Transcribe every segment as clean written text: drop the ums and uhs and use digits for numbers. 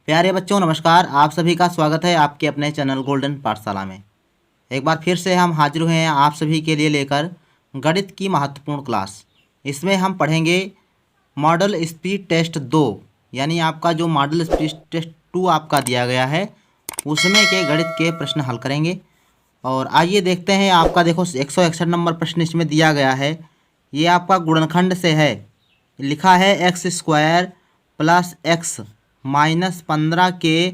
प्यारे बच्चों नमस्कार। आप सभी का स्वागत है आपके अपने चैनल गोल्डन पाठशाला में। एक बार फिर से हम हाजिर हुए हैं आप सभी के लिए लेकर गणित की महत्वपूर्ण क्लास। इसमें हम पढ़ेंगे मॉडल स्पीड टेस्ट 2, यानी आपका जो मॉडल स्पीड टेस्ट 2 आपका दिया गया है उसमें के गणित के प्रश्न हल करेंगे। और आइए देखते हैं। आपका देखो 161 नंबर प्रश्न इसमें दिया गया है। ये आपका गुणनखंड से है। लिखा है x² प्लस x माइनस 15 के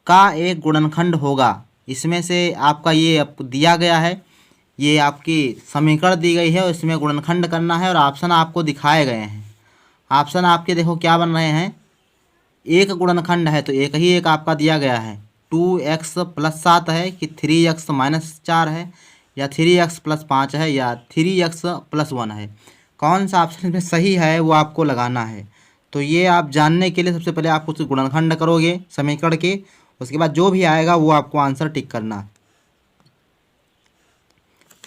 का एक गुणनखंड होगा। इसमें से आपका ये आपको दिया गया है, ये आपकी समीकरण दी गई है और इसमें गुणनखंड करना है और ऑप्शन आपको दिखाए गए हैं। ऑप्शन आपके देखो क्या बन रहे हैं। एक गुणनखंड है तो एक ही एक आपका दिया गया है। 2x प्लस 7 है कि 3x माइनस 4 है, या 3x प्लस 5 है, या 3x प्लस 1 है। कौन सा ऑप्शन में सही है वो आपको लगाना है। तो ये आप जानने के लिए सबसे पहले आप कुछ गुणनखंड करोगे समीकरण के, उसके बाद जो भी आएगा वो आपको आंसर टिक करना।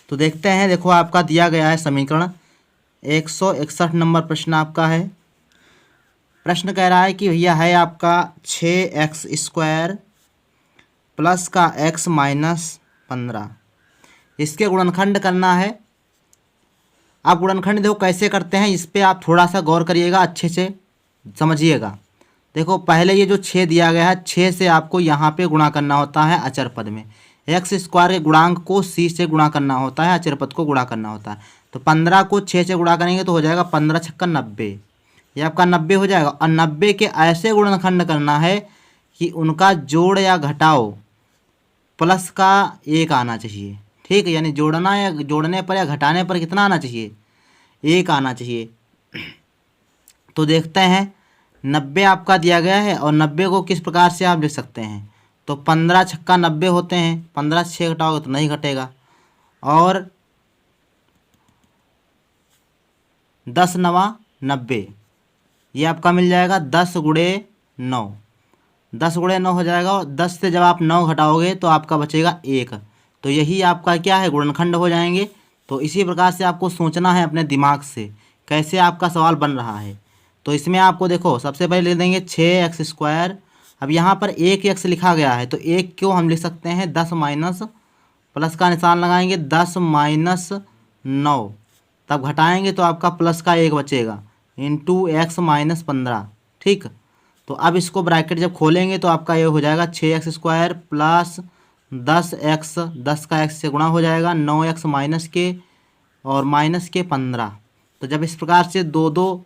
तो देखते हैं। देखो आपका दिया गया है समीकरण 161 नंबर प्रश्न आपका है। प्रश्न कह रहा है कि भैया है आपका 6x² प्लस का x माइनस 15, इसके गुणनखंड करना है। आप गुणनखंड देखो कैसे करते हैं, इस पर आप थोड़ा सा गौर करिएगा, अच्छे से समझिएगा। देखो पहले ये जो 6 दिया गया है, 6 से आपको यहाँ पे गुणा करना होता है अचर पद में। x² के गुणांक को c से गुणा करना होता है, अचर पद को गुणा करना होता है। तो 15 को 6 से गुणा करेंगे तो हो जाएगा 15 छक्का 90, ये आपका 90 हो जाएगा। और 90 के ऐसे गुणनखंड करना है कि उनका जोड़ या घटाओ प्लस का 1 आना चाहिए। ठीक है, यानी जोड़ना या जोड़ने पर या घटाने पर कितना आना चाहिए, 1 आना चाहिए। तो देखते हैं 90 आपका दिया गया है और 90 को किस प्रकार से आप लिख सकते हैं। तो 15 छक्का 90 होते हैं, 15 से 6 घटाओगे तो नहीं घटेगा। और 10 नवा 90, ये आपका मिल जाएगा 10 गुणे 9, 10 गुणे 9 हो जाएगा। और 10 से जब आप 9 घटाओगे तो आपका बचेगा 1। तो यही आपका क्या है, गुणनखंड हो जाएंगे। तो इसी प्रकार से आपको सोचना है अपने दिमाग से कैसे आपका सवाल बन रहा है। तो इसमें आपको देखो सबसे पहले ले देंगे 6x²। अब यहाँ पर 1x लिखा गया है तो 1 को हम लिख सकते हैं 10 माइनस, प्लस का निशान लगाएंगे 10 माइनस 9, तब घटाएंगे तो आपका प्लस का 1 बचेगा इंटू x माइनस 15। ठीक, तो अब इसको ब्रैकेट जब खोलेंगे तो आपका ये हो जाएगा 6x² प्लस 10x, 10 का x से गुणा हो जाएगा 9x माइनस के और माइनस के 15। तो जब इस प्रकार से दो दो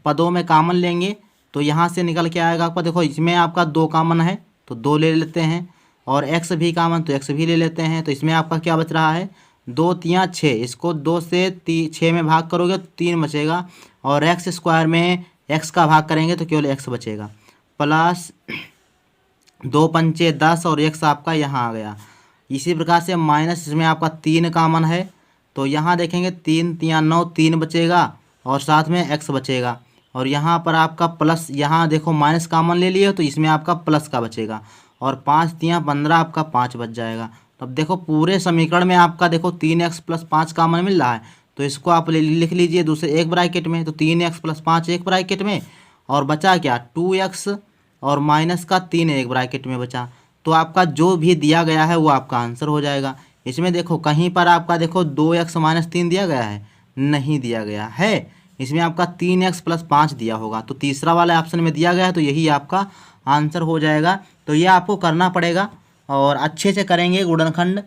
पदों में कॉमन लेंगे तो यहाँ से निकल के आएगा आपका, देखो इसमें आपका 2 कॉमन है तो 2 ले लेते हैं, और x भी कॉमन तो x भी ले लेते हैं। तो इसमें आपका क्या बच रहा है, 2 3 6, इसको 2 से 6 में भाग करोगे तो 3 बचेगा, और x² में x का भाग करेंगे तो केवल x बचेगा, प्लस 2 पंचे 10 और x आपका यहाँ आ गया। इसी प्रकार से माइनस, इसमें आपका 3 कॉमन है तो यहाँ देखेंगे 3 3 9, 3 बचेगा और साथ में x बचेगा। और यहाँ पर आपका प्लस, यहाँ देखो माइनस कॉमन ले लिए तो इसमें आपका प्लस का बचेगा, और 5 3 15 आपका 5 बच जाएगा। तब देखो पूरे समीकरण में आपका देखो 3x प्लस 5 कॉमन मिल रहा है तो इसको आप लिख लीजिए दूसरे एक ब्रैकेट में। तो 3x प्लस 5 एक ब्रैकेट में, और बचा क्या 2x और माइनस का 3 एक ब्रैकेट में बचा। तो आपका जो भी दिया गया है वो आपका आंसर हो जाएगा। इसमें देखो कहीं पर आपका देखो 2x माइनस 3 दिया गया है, नहीं दिया गया है। इसमें आपका 3x प्लस 5 दिया होगा, तो तीसरा वाले ऑप्शन में दिया गया है तो यही आपका आंसर हो जाएगा। तो ये आपको करना पड़ेगा और अच्छे से करेंगे गुणनखंड।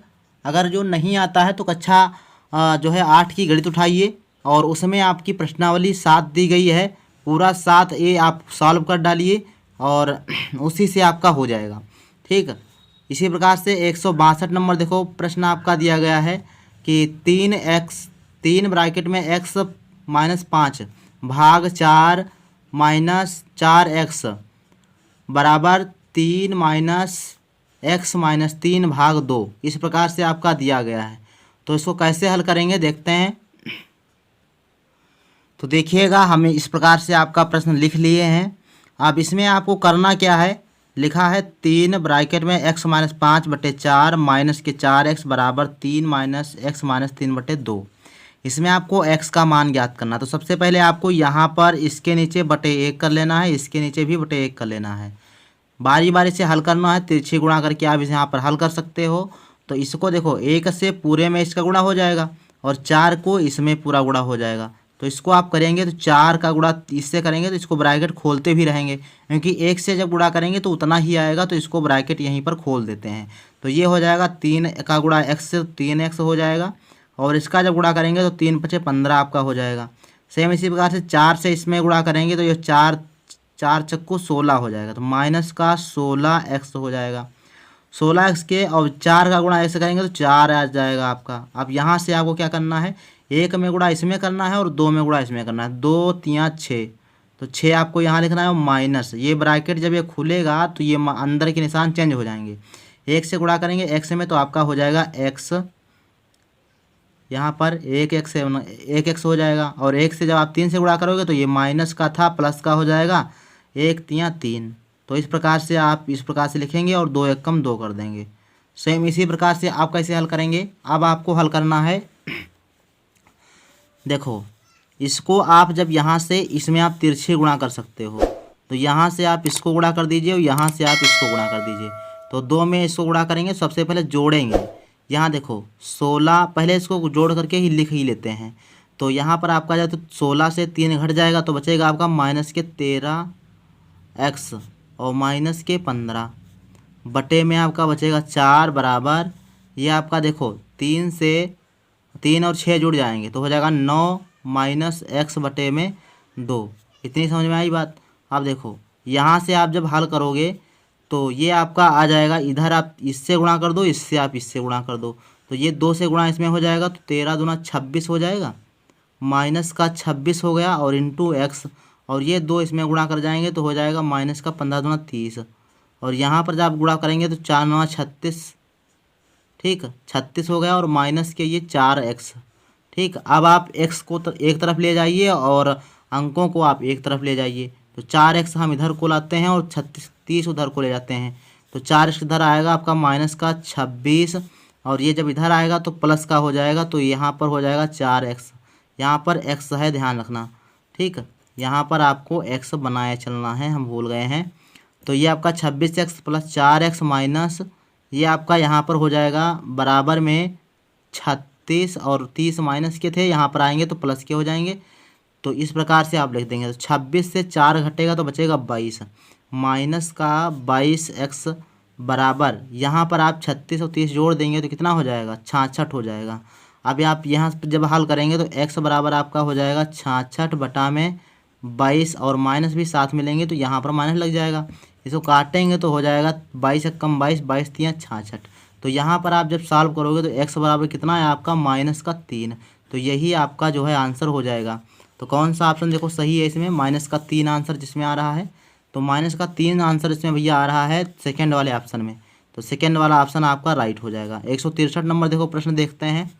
अगर जो नहीं आता है तो कक्षा जो है 8 की गणित उठाइए और उसमें आपकी प्रश्नावली 7 दी गई है, पूरा 7A आप सॉल्व कर डालिए और उसी से आपका हो जाएगा। ठीक, इसी प्रकार से 162 नंबर देखो प्रश्न आपका दिया गया है कि 3 ब्रैकेट में x माइनस 5 भाग 4 माइनस 4x बराबर 3 माइनस x माइनस 3 भाग 2, इस प्रकार से आपका दिया गया है। तो इसको कैसे हल करेंगे देखते हैं। तो देखिएगा हमें इस प्रकार से आपका प्रश्न लिख लिए हैं। अब इसमें आपको करना क्या है, लिखा है 3 ब्रैकेट में x माइनस 5 बटे 4 माइनस के 4x बराबर 3 माइनस x माइनस 3 बटे 2। इसमें आपको x का मान ज्ञात करना। तो सबसे पहले आपको यहाँ पर इसके नीचे बटे 1 कर लेना है, इसके नीचे भी बटे 1 कर लेना है। बारी बारी से हल करना है, तिरछी गुणा करके आप इसे यहाँ पर हल कर सकते हो। तो इसको देखो, 1 से पूरे में इसका गुणा हो जाएगा और 4 को इसमें पूरा गुणा हो जाएगा। तो इसको आप करेंगे तो 4 का गुणा इससे करेंगे तो इसको ब्रैकेट खोलते भी रहेंगे, क्योंकि 1 से जब गुणा करेंगे तो उतना ही आएगा, तो इसको ब्रैकेट यहीं पर खोल देते हैं। तो ये हो जाएगा 3 का गुणा x से 3x हो जाएगा, और इसका जब गुणा करेंगे तो 3 पचे 15 आपका हो जाएगा। सेम इसी प्रकार से 4 से इसमें गुणा करेंगे तो ये 4 4 चक्कू 16 हो जाएगा, तो माइनस का 16x हो जाएगा। 16x के और 4 का गुणा ऐसे करेंगे तो 4 आ जाएगा आपका। अब यहाँ से आपको क्या करना है, 1 में गुणा इसमें करना है और 2 में गुणा इसमें करना है। 2 3 6, तो 6 आपको यहाँ लिखना है और माइनस, ये ब्रैकेट जब ये खुलेगा तो ये अंदर के निशान चेंज हो जाएंगे। 1 से गुणा करेंगे x में तो आपका हो जाएगा x, यहाँ पर 1x हो जाएगा, और 1 से जब आप 3 से गुणा करोगे तो ये माइनस का था प्लस का हो जाएगा, 1 3 3। तो इस प्रकार से आप इस प्रकार से लिखेंगे और 2 1 कम 2 कर देंगे। सेम इसी प्रकार से आप कैसे हल करेंगे, अब आपको हल करना है। देखो, इसको आप जब यहाँ से इसमें आप तिरछी गुणा कर सकते हो, तो यहाँ से आप इसको गुणा कर दीजिए और यहाँ से आप इसको गुणा कर दीजिए। तो 2 में इसको गुणा करेंगे, सबसे पहले जोड़ेंगे। यहाँ देखो 16, पहले इसको जोड़ करके ही लिख ही लेते हैं। तो यहाँ पर आपका जब तो 16 से 3 घट जाएगा तो बचेगा आपका माइनस के 13x और माइनस के 15 बटे में आपका बचेगा 4 बराबर, ये आपका देखो 3 से 3 और 6 जुड़ जाएंगे तो हो जाएगा 9 माइनस x बटे में 2। इतनी समझ में आई बात। अब देखो यहाँ से आप जब हल करोगे तो ये आपका आ जाएगा, इधर आप इससे गुणा कर दो, इससे आप इससे गुणा कर दो, तो ये 2 से गुणा इसमें हो जाएगा तो 13 दूना 26 हो जाएगा, माइनस का 26 हो गया और इंटू x, और ये 2 इसमें गुणा कर जाएंगे तो हो जाएगा माइनस का 15 दूना 30, और यहाँ पर जब आप गुणा करेंगे तो 4 9 36, ठीक 36 हो गया, और माइनस के ये 4x। ठीक, अब आप x को एक तरफ ले जाइए और अंकों को आप एक तरफ ले जाइए। तो 4x हम इधर को लाते हैं और 30 उधर को ले जाते हैं, तो 4x इधर आएगा आपका माइनस का 26, और ये जब इधर आएगा तो प्लस का हो जाएगा, तो यहाँ पर हो जाएगा 4x। यहाँ पर x है, ध्यान रखना। ठीक, यहाँ पर आपको x बनाए चलना है, हम भूल गए हैं। तो ये आपका 26x प्लस 4x माइनस ये आपका यहाँ पर हो जाएगा बराबर में 36, और 30 माइनस के थे, यहाँ पर आएंगे तो प्लस के हो जाएंगे। तो इस प्रकार से आप लिख देंगे। तो 26 से 4 घटेगा तो बचेगा 22, माइनस का 22x बराबर, यहाँ पर आप 36 और 30 जोड़ देंगे तो कितना हो जाएगा, 66 हो जाएगा। अब आप यहाँ जब हल करेंगे तो x बराबर आपका हो जाएगा 66 बटा में 22, और माइनस भी साथ मिलेंगे तो यहाँ पर माइनस लग जाएगा। इसको काटेंगे तो हो जाएगा 22 से कम 22, 22 3 66। तो यहाँ पर आप जब सॉल्व करोगे तो x बराबर कितना है आपका, माइनस का 3। तो यही आपका जो है आंसर हो जाएगा। तो कौन सा ऑप्शन देखो सही है इसमें, माइनस का 3 आंसर जिसमें आ रहा है। तो माइनस का 3 आंसर इसमें भैया आ रहा है सेकेंड वाले ऑप्शन में। तो सेकेंड वाला ऑप्शन आपका राइट हो जाएगा। 163 नंबर देखो प्रश्न देखते हैं।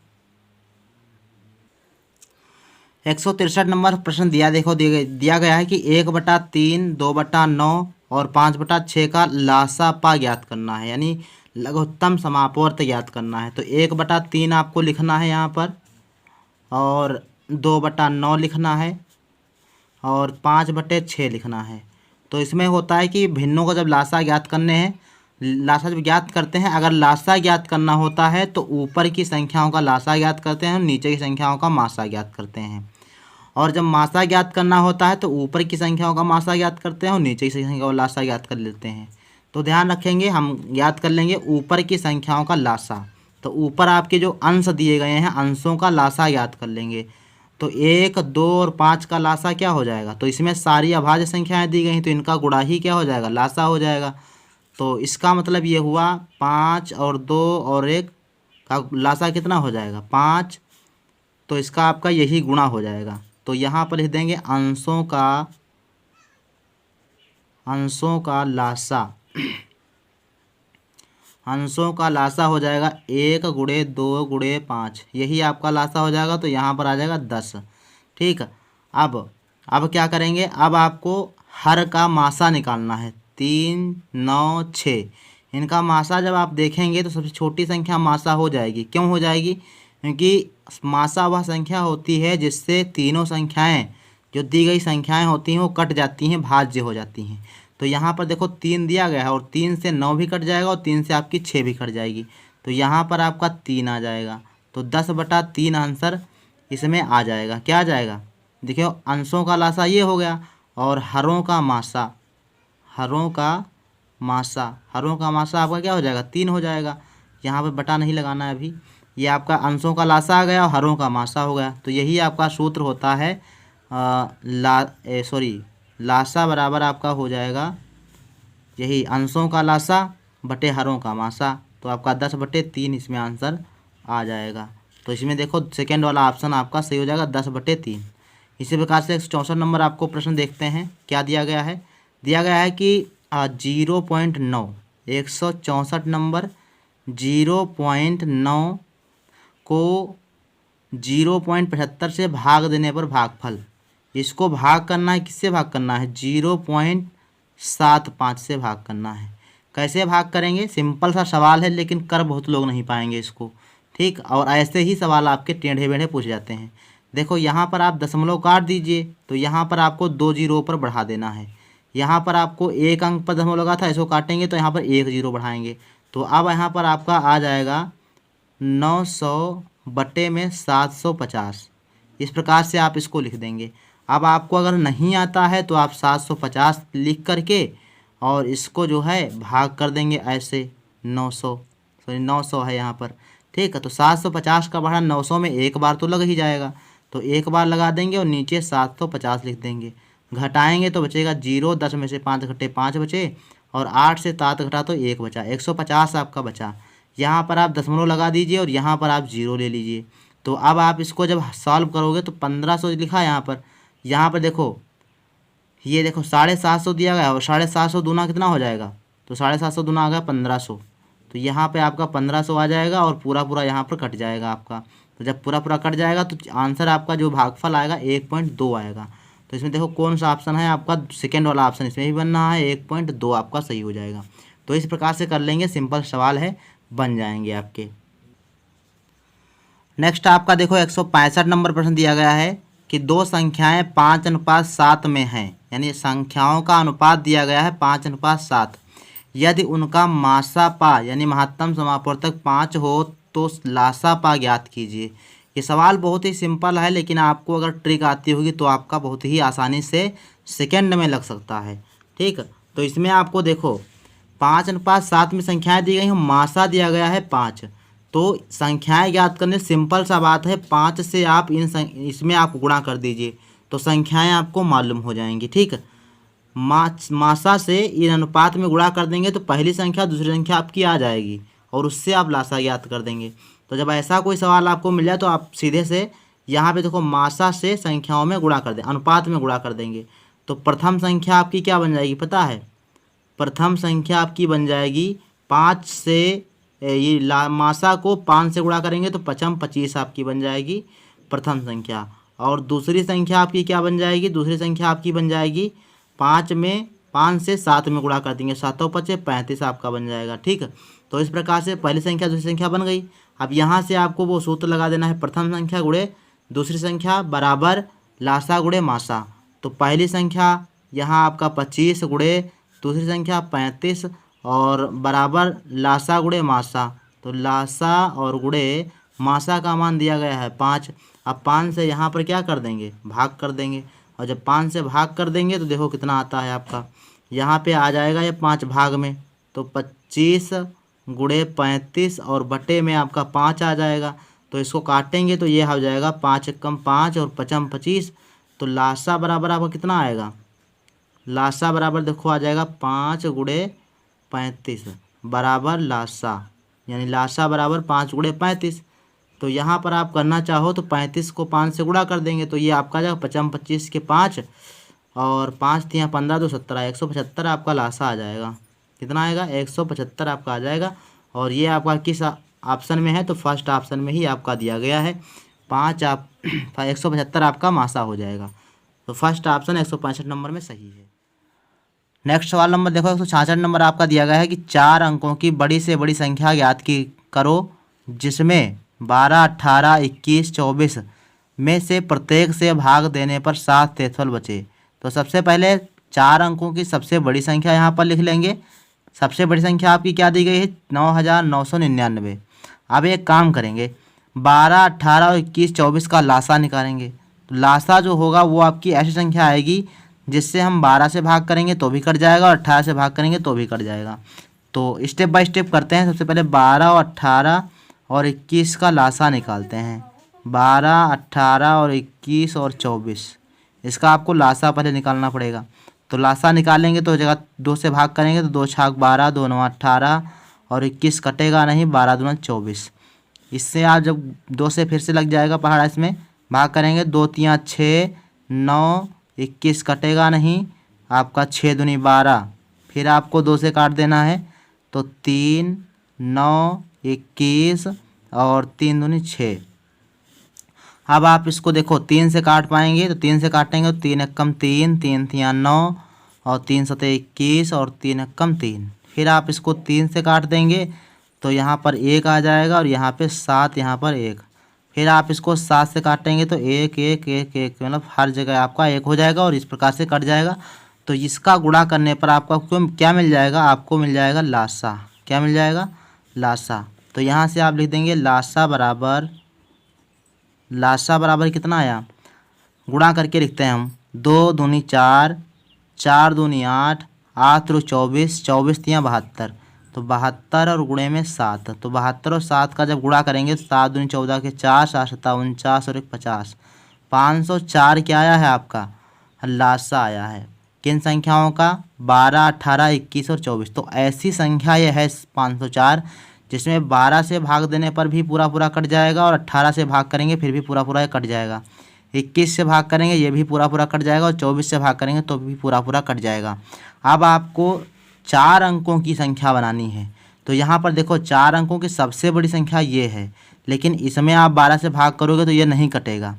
163 नंबर प्रश्न दिया देखो, दिया गया है कि 1/3, 2/9 और 5/6 का लासा पा ज्ञात करना है, यानी लघुत्तम समापवर्त ज्ञात करना है। तो 1/3 आपको लिखना है यहाँ पर, और 2/9 लिखना है, और 5/6 लिखना है। तो इसमें होता है कि भिन्नों को जब लासा ज्ञात करने हैं, लासा जब ज्ञात करते हैं, अगर लासा ज्ञात करना होता है तो ऊपर की संख्याओं का लासा ज्ञात करते हैं, नीचे की संख्याओं का मासा ज्ञात करते हैं। और जब मासा ज्ञात करना होता है तो ऊपर की संख्याओं का मासा ज्ञात करते हैं और नीचे की संख्याओं का लासा ज्ञात कर लेते हैं। तो ध्यान रखेंगे, हम ज्ञात कर लेंगे ऊपर की संख्याओं का लासा। तो ऊपर आपके जो अंश दिए गए हैं, अंशों का लासा ज्ञात कर लेंगे। तो 1, 2 और 5 का लासा क्या हो जाएगा, तो इसमें सारी अभाज्य संख्याएं दी गई, तो इनका गुणा ही क्या हो जाएगा, लासा हो जाएगा। तो इसका मतलब ये हुआ 5 और 2 और 1 का लासा कितना हो जाएगा, 5। तो इसका आपका यही गुणा हो जाएगा। तो यहाँ पर लिख देंगे अंशों का लासा। अंशों का लासा हो जाएगा 1 गुणे 2 गुणे 5, यही आपका लासा हो जाएगा। तो यहाँ पर आ जाएगा 10। ठीक, अब क्या करेंगे, अब आपको हर का मासा निकालना है। 3, 9, 6 इनका मासा जब आप देखेंगे तो सबसे छोटी संख्या मासा हो जाएगी। क्यों हो जाएगी, क्योंकि मासा वह संख्या होती है जिससे तीनों संख्याएं जो दी गई संख्याएं होती हैं वो कट जाती हैं, भाज्य हो जाती हैं। तो यहाँ पर देखो 3 दिया गया है और 3 से 9 भी कट जाएगा और 3 से आपकी 6 भी कट जाएगी, तो यहाँ पर आपका 3 आ जाएगा। तो 10/3 आंसर इसमें आ जाएगा। क्या आ जाएगा? देखियो अंशों का लासा ये हो गया और हरों का मासा, हरों का मासा आपका क्या हो जाएगा? 3 हो जाएगा। यहाँ पर बटा नहीं लगाना है अभी। ये आपका अंशों का लासा आ गया और हरों का मासा हो गया। तो यही आपका सूत्र होता है लासा बराबर आपका हो जाएगा यही अंशों का लासा बटे हरों का मासा। तो आपका 10/3 इसमें आंसर आ जाएगा। तो इसमें देखो सेकेंड वाला ऑप्शन आपका सही हो जाएगा 10/3। इसी प्रकार से 164 नंबर आपको प्रश्न देखते हैं क्या दिया गया है। दिया गया है कि 0.9 164 नंबर 0.9 को 0.75 से भाग देने पर भागफल, इसको भाग करना है, किससे भाग करना है? 0.75 से भाग करना है। कैसे भाग करेंगे? सिंपल सा सवाल है लेकिन कर बहुत लोग नहीं पाएंगे इसको, ठीक। और ऐसे ही सवाल आपके टेढ़े बेढ़े पूछ जाते हैं। देखो यहाँ पर आप दशमलव काट दीजिए तो यहाँ पर आपको 2 जीरो पर बढ़ा देना है। यहाँ पर आपको 1 अंक पर दशमलव लगा था, इसको काटेंगे तो यहाँ पर 1 जीरो बढ़ाएंगे। तो अब यहाँ पर आपका आ जाएगा 900/750। इस प्रकार से आप इसको लिख देंगे। अब आपको अगर नहीं आता है तो आप 750 लिख करके और इसको जो है भाग कर देंगे ऐसे 900 है यहाँ पर, ठीक है। तो 750 का बढ़ा 900 में एक बार तो लग ही जाएगा, तो एक बार लगा देंगे और नीचे 750 लिख देंगे। घटाएंगे तो बचेगा 0, 10 में से 5 घटे 5 बचे और 8 से 7 घटा तो 1 बचा, 150 आपका बचा। यहाँ पर आप दशमलव लगा दीजिए और यहाँ पर आप 0 ले लीजिए। तो अब आप इसको जब सॉल्व करोगे तो 1500 लिखा है यहाँ पर। यहाँ पर देखो ये देखो 750 दिया गया और 750 दूना कितना हो जाएगा? तो 750 दूना आ गया 1500। तो यहाँ पे आपका 1500 आ जाएगा और पूरा पूरा यहाँ पर कट जाएगा आपका। तो जब पूरा पूरा कट जाएगा तो आंसर आपका जो भागफल आएगा 1.2 आएगा। तो इसमें देखो कौन सा ऑप्शन है आपका? सेकेंड वाला ऑप्शन इसमें भी बनना है, 1.2 आपका सही हो जाएगा। तो इस प्रकार से कर लेंगे, सिंपल सवाल है, बन जाएंगे आपके। नेक्स्ट आपका देखो 165 नंबर प्रश्न दिया गया है कि दो संख्याएं 5:7 में हैं, यानी संख्याओं का अनुपात दिया गया है 5:7। यदि उनका मासा पा यानी महत्तम समापवर्तक 5 हो तो लासा पा ज्ञात कीजिए। ये सवाल बहुत ही सिंपल है लेकिन आपको अगर ट्रिक आती होगी तो आपका बहुत ही आसानी से सेकंड में लग सकता है, ठीक। तो इसमें आपको देखो 5:7 में संख्याएं दी गई हैं, मासा दिया गया है 5। तो संख्याएं ज्ञात करने सिंपल सा बात है, 5 से आप इसमें आप गुणा कर दीजिए तो संख्याएं आपको मालूम हो जाएंगी, ठीक। मासा से इन अनुपात में गुणा कर देंगे तो पहली संख्या दूसरी संख्या आपकी आ जाएगी और उससे आप लासा ज्ञात कर देंगे। तो जब ऐसा कोई सवाल आपको मिल जाए तो आप सीधे से यहाँ पे देखो मासा से संख्याओं में गुणा कर दें, अनुपात में गुणा कर देंगे। तो प्रथम संख्या आपकी क्या बन जाएगी पता है? प्रथम संख्या आपकी बन जाएगी 5 से मासा को 5 से गुणा करेंगे तो 25 आपकी बन जाएगी प्रथम संख्या। और दूसरी संख्या आपकी क्या बन जाएगी? दूसरी संख्या आपकी बन जाएगी 5 से 7 में गुणा कर देंगे, 7 5 35 आपका बन जाएगा, ठीक। तो इस प्रकार से पहली संख्या दूसरी संख्या बन गई। अब यहाँ से आपको वो सूत्र लगा देना है, प्रथम संख्या गुणे दूसरी संख्या बराबर लासा गुणे मासा। तो पहली संख्या यहाँ आपका 25 गुणे दूसरी संख्या 35 और बराबर लासा गुणे मासा। तो लासा और गुणे मासा का मान दिया गया है 5। अब 5 से यहाँ पर क्या कर देंगे? भाग कर देंगे। और जब 5 से भाग कर देंगे तो देखो कितना आता है आपका, यहाँ पे आ जाएगा ये 5 भाग में, तो 25 गुणे 35 और बटे में आपका 5 आ जाएगा। तो इसको काटेंगे तो ये हो जाएगा 5 कम 5 और 5 25। तो लासा बराबर आपका कितना आएगा? लासा बराबर देखो आ जाएगा 5 गुणे 35 बराबर लासा, यानी लासा बराबर 5 गुणे 35। तो यहाँ पर आप करना चाहो तो 35 को 5 से गुणा कर देंगे तो ये आपका जाएगा 5 25 के 5 और 5 3 15 2 17 175 आपका लासा आ जाएगा। कितना आएगा? 175 आपका आ जाएगा। और ये आपका किस ऑप्शन में है? तो फर्स्ट ऑप्शन में ही आपका दिया गया है 5 175 आपका मासा हो जाएगा। तो फर्स्ट ऑप्शन 165 नंबर में सही है। नेक्स्ट सवाल नंबर देखो 166 नंबर आपका दिया गया है कि 4 अंकों की बड़ी से बड़ी संख्या ज्ञात की करो जिसमें 12 18 21 24 में से प्रत्येक से भाग देने पर 7 शेषफल बचे। तो सबसे पहले 4 अंकों की सबसे बड़ी संख्या यहाँ पर लिख लेंगे। सबसे बड़ी संख्या आपकी क्या दी गई है? 9,999। अब एक काम करेंगे, 12, 18 और 21, 24 का लासा निकालेंगे। तो लासा जो होगा वो आपकी ऐसी संख्या आएगी जिससे हम 12 से भाग करेंगे तो भी कट जाएगा और 18 से भाग करेंगे तो भी कट जाएगा। तो स्टेप बाय स्टेप करते हैं। सबसे पहले 12 और 18 और 21 का लासा निकालते हैं। 12, 18 और 21 और 24, इसका आपको लासा पहले निकालना पड़ेगा। तो लासा निकालेंगे तो जगह 2 से भाग करेंगे तो 2 छाक 12, 2 9 18 और 21 कटेगा नहीं, 12 दूना 24। इससे आप जब 2 से फिर से लग जाएगा पहाड़ा, इसमें भाग करेंगे 2 3 6 9, 21 कटेगा नहीं, आपका 6 दूनी 12। फिर आपको 2 से काट देना है तो 3 9 21 और 3 दूनी 6। अब आप इसको देखो 3 से काट पाएंगे तो 3 से काटेंगे तो 3 एकम 3, 3 तिया 9 और 3 सते 21 और 3 एकम 3। फिर आप इसको 3 से काट देंगे तो यहाँ पर 1 आ जाएगा और यहाँ पे 7, यहाँ पर 1। फिर आप इसको 7 से काटेंगे तो 1 1 1 1, मतलब हर जगह आपका 1 हो जाएगा और इस प्रकार से कट जाएगा। तो इसका गुणा करने पर आपका क्या मिल जाएगा? आपको मिल जाएगा लासा। क्या मिल जाएगा? लासा। तो यहाँ से आप लिख देंगे लासा बराबर कितना आया? गुणा करके लिखते हैं हम। 2 दूनी 4, 4 दूनी 8, 8 रू 24, 24 तिया 72। तो 72 और गुणे में 7, तो 72 और 7 का जब गुणा करेंगे तो 7 दूनी 14 के 4, 7 7 49 और 1 50। 504 क्या आया है आपका? लासा आया है। किन संख्याओं का? 12, 18, 21 और 24। तो ऐसी संख्या ये है 504 जिसमें 12 से भाग देने पर भी पूरा पूरा कट जाएगा और 18 से भाग करेंगे फिर भी पूरा पूरा कट जाएगा। 21 से भाग करेंगे ये भी पूरा पूरा कट जाएगा और 24 से भाग करेंगे तो भी पूरा पूरा कट जाएगा। अब आपको 4 अंकों की संख्या बनानी है। तो यहाँ पर देखो 4 अंकों की सबसे बड़ी संख्या ये है, लेकिन इसमें आप 12 से भाग करोगे तो ये नहीं कटेगा।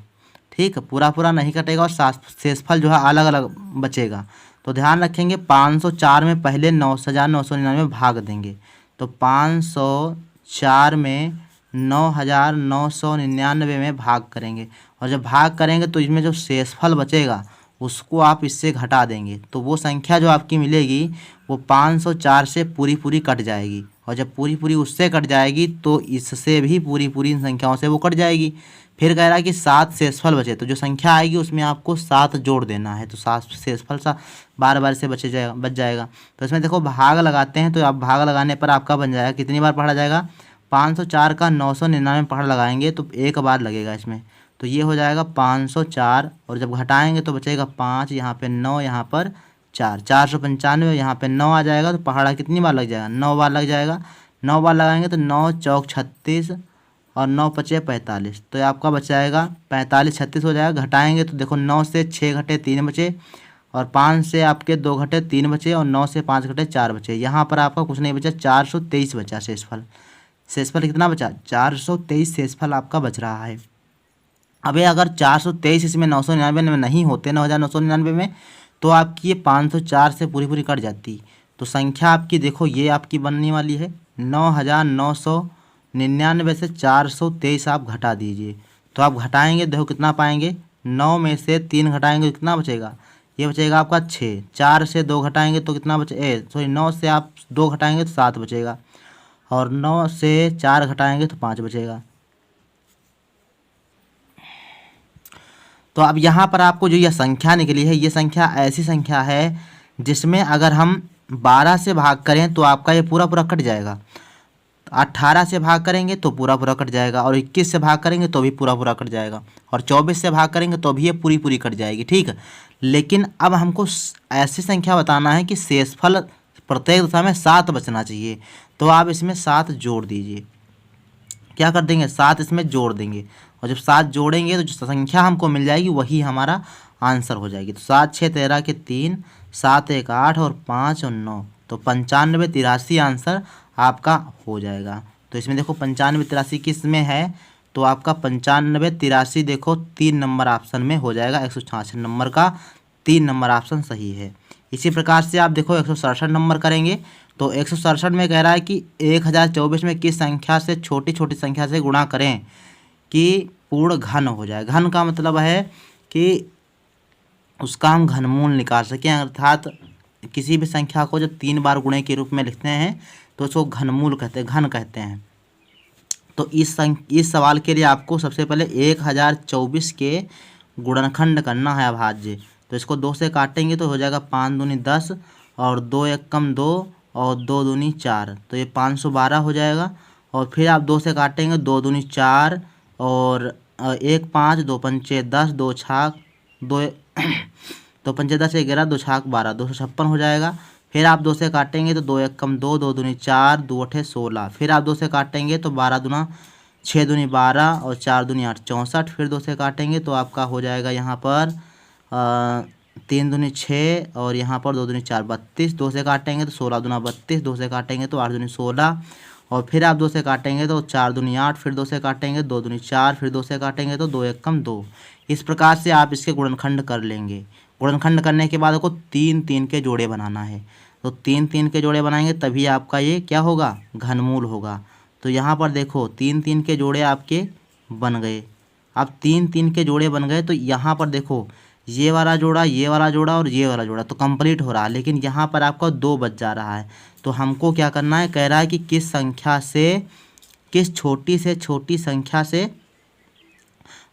ठीक है, पूरा पूरा नहीं कटेगा और शेषफल जो है अलग अलग बचेगा। तो ध्यान रखेंगे 504 में पहले 9,999 भाग देंगे। तो 504 में 9,999 में भाग करेंगे और जब भाग करेंगे तो इसमें जो शेषफल बचेगा उसको आप इससे घटा देंगे। तो वो संख्या जो आपकी मिलेगी वो 504 से पूरी पूरी कट जाएगी और जब पूरी पूरी उससे कट जाएगी तो इससे भी पूरी पूरी इन संख्याओं से वो कट जाएगी। फिर कह रहा है कि 7 शेषफल बचे, तो जो संख्या आएगी उसमें आपको 7 जोड़ देना है। तो 7 शेषफल सा बार बार से बच जाएगा। तो इसमें देखो भाग लगाते हैं तो आप भाग लगाने पर आपका बन जाएगा, कितनी बार पढ़ा जाएगा? 504 का 999 पढ़ लगाएंगे तो एक बार लगेगा इसमें। तो ये हो जाएगा 504 और जब घटाएंगे तो बचेगा 5, यहाँ पे 9, यहाँ पर 4, 495, यहाँ पे 9 आ जाएगा। तो पहाड़ा कितनी बार लग जाएगा? 9 बार लग जाएगा। 9 बार लगाएंगे तो 9 चौक 36 और 9 पचे 45। तो ये आपका बच जाएगा 45, 36 हो जाएगा। घटाएंगे तो देखो 9 से 6 घटे 3 बचे और 5 से आपके 2 घटे 3 बचे और 9 से 5 घटे 4 बचे। यहाँ पर आपका कुछ नहीं बचा, 423 बचा शेषफल। शेषफल कितना बचा? 423 शेषफल आपका बच रहा है। अबे अगर 423 इसमें 999 में नहीं होते, 9,999 में, तो आपकी ये 504 से पूरी पूरी कट जाती। तो संख्या आपकी देखो ये आपकी बनने वाली है 9,999 से 423 आप घटा दीजिए। तो आप घटाएंगे देखो कितना पाएंगे? 9 में से 3 घटाएंगे तो कितना बचेगा? ये बचेगा आपका 6। 4 से 2 घटाएंगे तो कितना बचे? 9 से आप 2 घटाएंगे तो 7 बचेगा और 9 से 4 घटाएंगे तो 5 बचेगा। तो अब यहाँ पर आपको जो यह संख्या निकली है, ये संख्या ऐसी संख्या है जिसमें अगर हम 12 से भाग करें तो आपका ये पूरा पूरा कट जाएगा। 18 से भाग करेंगे तो पूरा पूरा कट जाएगा और 21 से भाग करेंगे तो भी पूरा पूरा कट जाएगा और 24 से भाग करेंगे तो भी ये पूरी पूरी कट जाएगी। ठीक है, लेकिन अब हमको ऐसी संख्या बताना है कि शेषफल प्रत्येक दशा में 7 बचना चाहिए। तो आप इसमें 7 जोड़ दीजिए। क्या कर देंगे? 7 इसमें जोड़ देंगे और जब 7 जोड़ेंगे तो जो संख्या हमको मिल जाएगी वही हमारा आंसर हो जाएगी। तो 7 6 13 के 3, 7 1 8 और 5 और 9, तो 95 83 आंसर आपका हो जाएगा। तो इसमें देखो 95 83 किस में है? तो आपका 95 83 देखो 3 नंबर ऑप्शन में हो जाएगा। 166 नंबर का 3 नंबर ऑप्शन सही है। इसी प्रकार से आप देखो 167 नंबर करेंगे तो 167 में कह रहा है कि 1024 में किस संख्या से छोटी छोटी संख्या से गुणा करें कि पूर्ण घन हो जाए। घन का मतलब है कि उसका हम घनमूल निकाल सकें। अर्थात किसी भी संख्या को जब 3 बार गुणे के रूप में लिखते हैं तो उसको घनमूल कहते हैं, घन कहते हैं। तो इस सवाल के लिए आपको सबसे पहले 1024 के गुणनखंड करना है अभाज्य। तो इसको 2 से काटेंगे तो हो जाएगा 5 दूनी 10 और 2 एकम 2 और 2 दूनी 4, तो ये 512 हो जाएगा। और फिर आप 2 से काटेंगे, 2 दूनी 4 और 1 5, 2 पंचे 10, 2 छाक 2 2 पंचे 10, 11, 2 छाक 12, 256 हो जाएगा। फिर आप 2 से काटेंगे तो 2 एकम 2, 2 दूनी 4, 2 अठे 16। फिर आप 2 से काटेंगे तो 12 दूना 6 दूनी 12 और 4 दूनी 8, 64। फिर 2 से काटेंगे तो आपका हो जाएगा यहाँ पर 3 दूनी 6 और यहाँ पर 2 दूनी 4, 32। 2 से काटेंगे तो 16 दूना 32, 2 से काटेंगे तो 8 दूनी 16 और फिर आप 2 से काटेंगे तो 4 दूनी 8, फिर 2 से काटेंगे 2 दूनी 4, फिर 2 से काटेंगे तो 2 एकम 2। इस प्रकार से आप इसके गुणनखंड कर लेंगे। गुणनखंड करने के बाद आपको 3 3 के जोड़े बनाना है। तो 3 3 के जोड़े बनाएंगे तभी आपका ये क्या होगा, घनमूल होगा। तो यहाँ पर देखो 3 3 के जोड़े आपके बन गए। अब 3 3 के जोड़े बन गए तो यहाँ पर देखो ये वाला जोड़ा, ये वाला जोड़ा और ये वाला जोड़ा तो कंप्लीट हो रहा है, लेकिन यहाँ पर आपका 2 बच जा रहा है। तो हमको क्या करना है, कह रहा है कि किस संख्या से, किस छोटी से छोटी संख्या से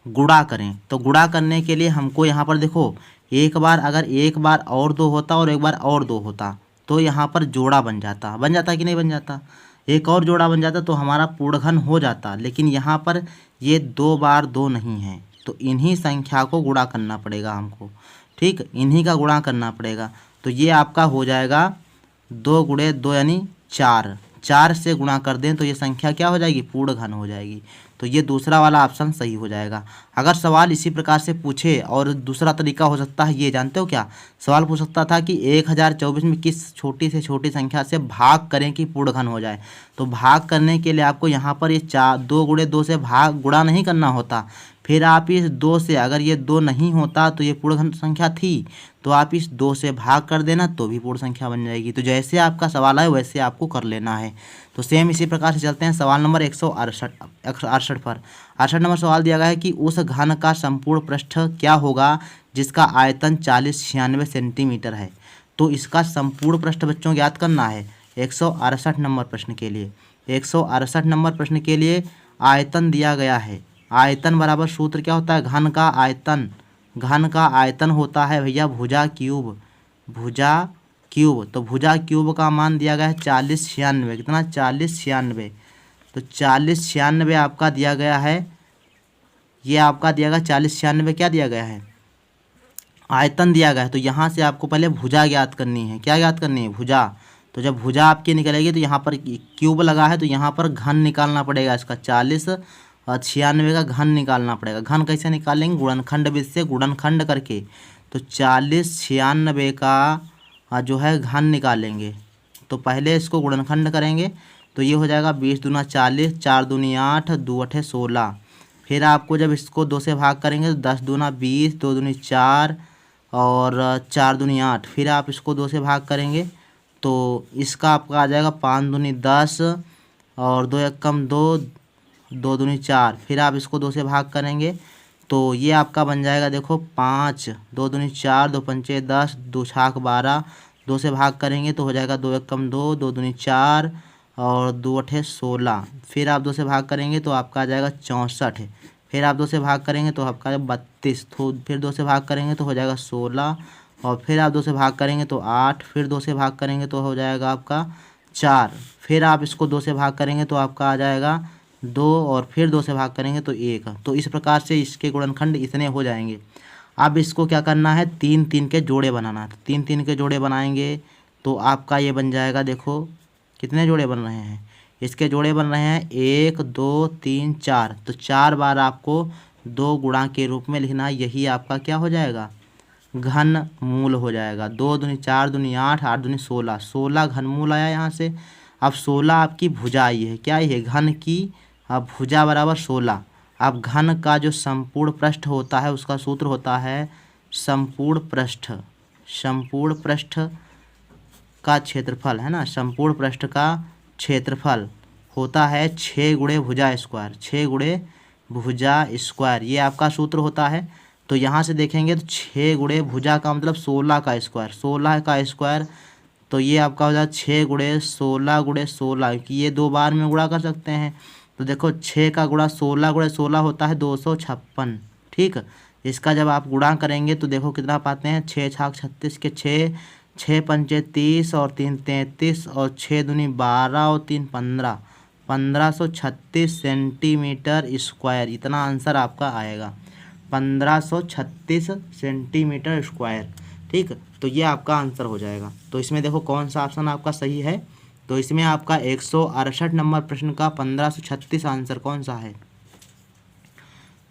गुणा करें। तो गुणा करने के लिए हमको यहाँ पर देखो एक बार, अगर एक बार और 2 होता और एक बार और 2 होता तो यहाँ पर जोड़ा बन जाता, बन जाता कि नहीं बन जाता, एक और जोड़ा बन जाता तो हमारा पूर्णघन हो जाता। लेकिन यहाँ पर ये 2 बार 2 नहीं है, तो इन्हीं संख्या को गुणा करना पड़ेगा हमको, ठीक, इन्हीं का गुणा करना पड़ेगा। तो ये आपका हो जाएगा 2 गुणे 2 यानी 4, 4 से गुणा कर दें तो ये संख्या क्या हो जाएगी, पूर्ण घन हो जाएगी। तो ये दूसरा वाला ऑप्शन सही हो जाएगा। अगर सवाल इसी प्रकार से पूछे और दूसरा तरीका हो सकता है, ये जानते हो क्या, सवाल पूछ सकता था कि 1024 में किस छोटी से छोटी संख्या से भाग करें कि पूर्ण घन हो जाए। तो भाग करने के लिए आपको यहाँ पर ये 2 गुणे 2 से भाग गुणा नहीं करना होता, फिर आप इस 2 से, अगर ये 2 नहीं होता तो ये पूर्ण घन संख्या थी, तो आप इस 2 से भाग कर देना तो भी पूर्ण संख्या बन जाएगी। तो जैसे आपका सवाल है वैसे आपको कर लेना है। तो सेम इसी प्रकार से चलते हैं सवाल नंबर 168 पर। 68 नंबर सवाल दिया गया है कि उस घन का संपूर्ण पृष्ठ क्या होगा जिसका आयतन 4096 सेंटीमीटर है। तो इसका संपूर्ण पृष्ठ बच्चों ज्ञात करना है 168 नंबर प्रश्न के लिए। 168 नंबर प्रश्न के लिए आयतन दिया गया है। आयतन बराबर सूत्र क्या होता है, घन का आयतन, घन का आयतन होता है भैया भुजा क्यूब, भुजा क्यूब। तो भुजा क्यूब का मान दिया गया है 4096, कितना 4096। तो 4096 आपका दिया गया है, ये आपका दिया गया 4096 क्या दिया गया है, आयतन दिया गया है। तो यहाँ से आपको पहले भुजा ज्ञात करनी है, क्या ज्ञात करनी है, भुजा। तो जब भुजा आपकी निकलेगी तो यहाँ पर क्यूब लगा है तो यहाँ पर घन निकालना पड़ेगा इसका, 40 और 96 का घन निकालना पड़ेगा। घन कैसे निकालेंगे, गुणनखंड विधि से गुणनखंड करके। तो 40 96 का जो है घन निकालेंगे। तो पहले इसको गुणनखंड करेंगे तो ये हो जाएगा 20 दूना 40, 4 दूनी 8, 2 अठे 16। फिर आपको जब इसको 2 से भाग करेंगे तो 10 दूना 20, 2 दूनी 4 और 4 दूनी 8। फिर आप इसको 2 से भाग करेंगे तो इसका आपका आ जाएगा 5 दूनी 10 और 2 एकम 2, 2 दूनी 4। फिर आप इसको 2 से भाग करेंगे तो ये आपका बन जाएगा देखो 5, 2 दूनी 4, 2 पंचे 10, 2 छाक 12। 2 से भाग करेंगे तो हो जाएगा 2 एकम 2, 2 दूनी 4 और 2 अठे 16। फिर आप 2 से भाग करेंगे तो आपका आ जाएगा 64। फिर आप 2 से भाग करेंगे तो आपका 32। तो फिर 2 से भाग करेंगे तो हो जाएगा 16 और फिर आप 2 से भाग करेंगे तो 8। फिर 2 से भाग करेंगे तो हो जाएगा आपका 4। फिर आप इसको 2 से भाग करेंगे तो आपका आ जाएगा 2 और फिर 2 से भाग करेंगे तो 1। तो इस प्रकार से इसके गुणनखंड इतने हो जाएंगे। अब इसको क्या करना है, 3 3 के जोड़े बनाना है। 3 3 के जोड़े बनाएंगे तो आपका ये बन जाएगा, देखो कितने जोड़े बन रहे हैं, इसके जोड़े बन रहे हैं 1 2 3 4। तो 4 बार आपको 2 गुणा के रूप में लिखना है, यही आपका क्या हो जाएगा, घन मूल हो जाएगा। 2 दूनी 4 दूनी 8, 8 दूनी 16, 16 घन मूल आया यहाँ से। अब 16 आपकी भुजा आई है, क्या आई है, घन की। अब भुजा बराबर 16। अब घन का जो संपूर्ण पृष्ठ होता है उसका सूत्र होता है संपूर्ण पृष्ठ, संपूर्ण पृष्ठ का क्षेत्रफल है ना, संपूर्ण पृष्ठ का क्षेत्रफल होता है 6 गुणे भुजा स्क्वायर, 6 गुणे भुजा स्क्वायर, ये आपका सूत्र होता है। तो यहाँ से देखेंगे तो 6 गुणे भुजा का मतलब 16 का स्क्वायर, 16 का स्क्वायर। तो ये आपका हो जाए 6 गुणे 16 कि ये 2 बार में गुणा कर सकते हैं। तो देखो 6 का गुणा 16 होता है 256। ठीक, इसका जब आप गुणा करेंगे तो देखो कितना पाते हैं, 6 छाक 36 के 6, 6 पंचे 30 और 3 33 और 6 दूनी 12 और 3 15, 1536 सेंटीमीटर स्क्वायर। इतना आंसर आपका आएगा, 1536 सेंटीमीटर स्क्वायर। ठीक, तो ये आपका आंसर हो जाएगा। तो इसमें देखो कौन सा ऑप्शन आपका सही है। तो इसमें आपका 168 नंबर प्रश्न का 1536 आंसर कौन सा है,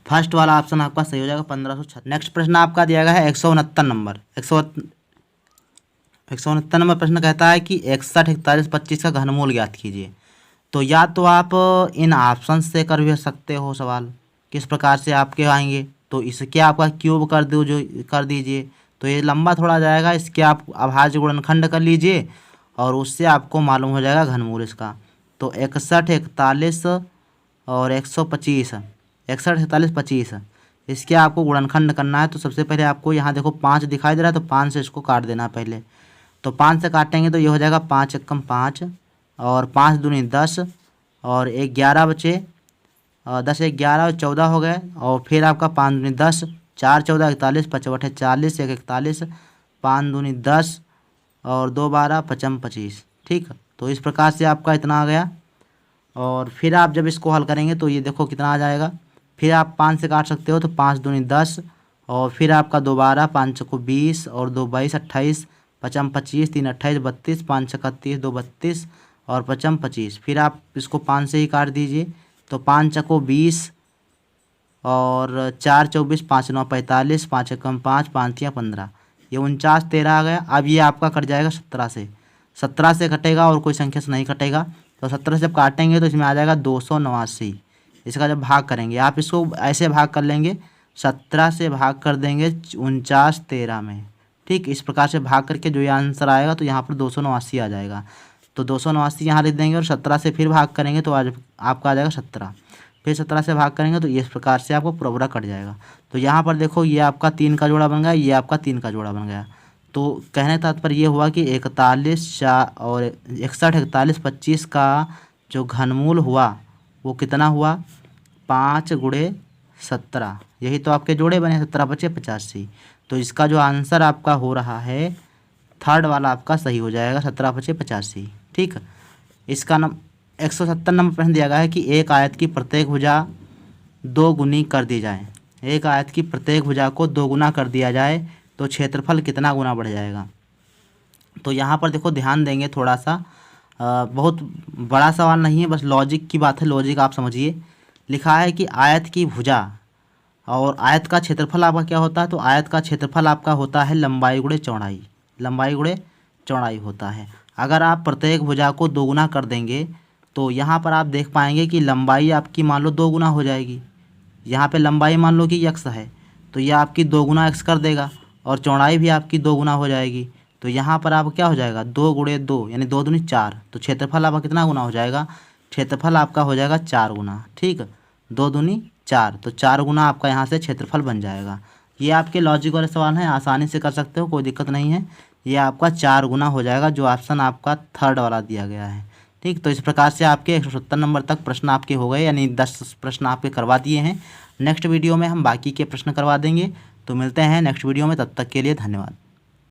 फर्स्ट वाला ऑप्शन आपका सही हो जाएगा 1536। नेक्स्ट प्रश्न आपका दिया गया है 169 नंबर। 169 नंबर प्रश्न कहता है कि 61, 41, 25 का घनमूल ज्ञात कीजिए। तो या तो आप इन ऑप्शन से कर भी सकते हो सवाल, किस प्रकार से आपके आएंगे। तो इसके आपका क्यूब कर दीजिए, तो ये लंबा थोड़ा जाएगा। इसके आप अभाज्य गुणनखंड कर लीजिए और उससे आपको मालूम हो जाएगा घनमूल इसका। तो 61, 41 और 125, 61, 41, 25, इसके आपको गुणनखंड करना है। तो सबसे पहले आपको यहाँ देखो 5 दिखाई दे रहा है, तो 5 से इसको काट देना पहले। तो 5 से काटेंगे तो ये हो जाएगा 5 एकम 5 और 5 दूनी 10 और 11 बचे, 10 1 11 और 14 हो गए। और फिर आपका 5 दूनी 10, 4 14 41, 5 8 40, 1 41, 5 दूनी 10 और 2 12, 5 25। ठीक, तो इस प्रकार से आपका इतना आ गया। और फिर आप जब इसको हल करेंगे तो ये देखो कितना आ जाएगा। फिर आप 5 से काट सकते हो, तो 5 दूनी 10 और फिर आपका 2 12, 5 को 20 और 2 22 28, 5 25, 3 28 32, 5 31, 2 32 और 5 25। फिर आप इसको 5 से ही काट दीजिए, तो 5 को 20 और 4 24, 5 9 45, 5 एकम 5, 5 3 15, ये 49 13 आ गया। अब ये आपका कट जाएगा 17 से, 17 से कटेगा और कोई संख्या से नहीं कटेगा। तो 17 से जब काटेंगे तो इसमें आ जाएगा 289। इसका जब भाग करेंगे आप इसको ऐसे भाग कर लेंगे, 17 से भाग कर देंगे 49 13 में। ठीक, इस प्रकार से भाग करके जो ये आंसर आएगा तो यहाँ पर 289 आ जाएगा। तो 289 यहाँ लिख देंगे और 17 से फिर भाग करेंगे तो आज आपका आ जाएगा 17। फिर 17 से भाग करेंगे तो इस प्रकार से आपको पूरा कट जाएगा। तो यहाँ पर देखो ये आपका 3 का जोड़ा बन गया, ये आपका 3 का जोड़ा बन गया। तो कहने का तात्पर्य ये हुआ कि 41 और 61, 41, 25 का जो घनमूल हुआ वो कितना हुआ, 5 गुणे 17। यही तो आपके जोड़े बने, 17 बचे 85। तो इसका जो आंसर आपका हो रहा है थर्ड वाला आपका सही हो जाएगा, 17 बचे 85। ठीक, इसका 170 नंबर प्रश्न दिया गया है कि एक आयत की प्रत्येक भुजा 2 गुनी कर दी जाए। एक आयत की प्रत्येक भुजा को 2 गुना कर दिया जाए तो क्षेत्रफल कितना गुना बढ़ जाएगा। तो यहाँ पर देखो ध्यान देंगे थोड़ा सा, बहुत बड़ा सवाल नहीं है, बस लॉजिक की बात है, लॉजिक आप समझिए। लिखा है कि आयत की भुजा और आयत का क्षेत्रफल आपका क्या होता है, तो आयत का क्षेत्रफल आपका होता है लंबाई गुणे चौड़ाई, लंबाई गुणे चौड़ाई होता है। अगर आप प्रत्येक भुजा को 2 गुना कर देंगे तो यहाँ पर आप देख पाएंगे कि लंबाई आपकी मान लो 2 गुना हो जाएगी। यहाँ पे लंबाई मान लो कि x है तो यह आपकी 2 गुना x कर देगा और चौड़ाई भी आपकी 2 गुना हो जाएगी। तो यहाँ पर आप क्या हो जाएगा, 2 गुणे 2 यानी 2 दूनी 4। तो क्षेत्रफल आपका कितना गुना हो जाएगा, क्षेत्रफल आपका हो जाएगा 4 गुना। ठीक, 2 दूनी 4, तो 4 गुना आपका यहाँ से क्षेत्रफल बन जाएगा। ये आपके लॉजिक वाले सवाल हैं, आसानी से कर सकते हो, कोई दिक्कत नहीं है। ये आपका 4 गुना हो जाएगा, जो ऑप्शन आपका थर्ड वाला दिया गया है। ठीक, तो इस प्रकार से आपके 170 नंबर तक प्रश्न आपके हो गए, यानी 10 प्रश्न आपके करवा दिए हैं। नेक्स्ट वीडियो में हम बाकी के प्रश्न करवा देंगे। तो मिलते हैं नेक्स्ट वीडियो में, तब तक के लिए धन्यवाद।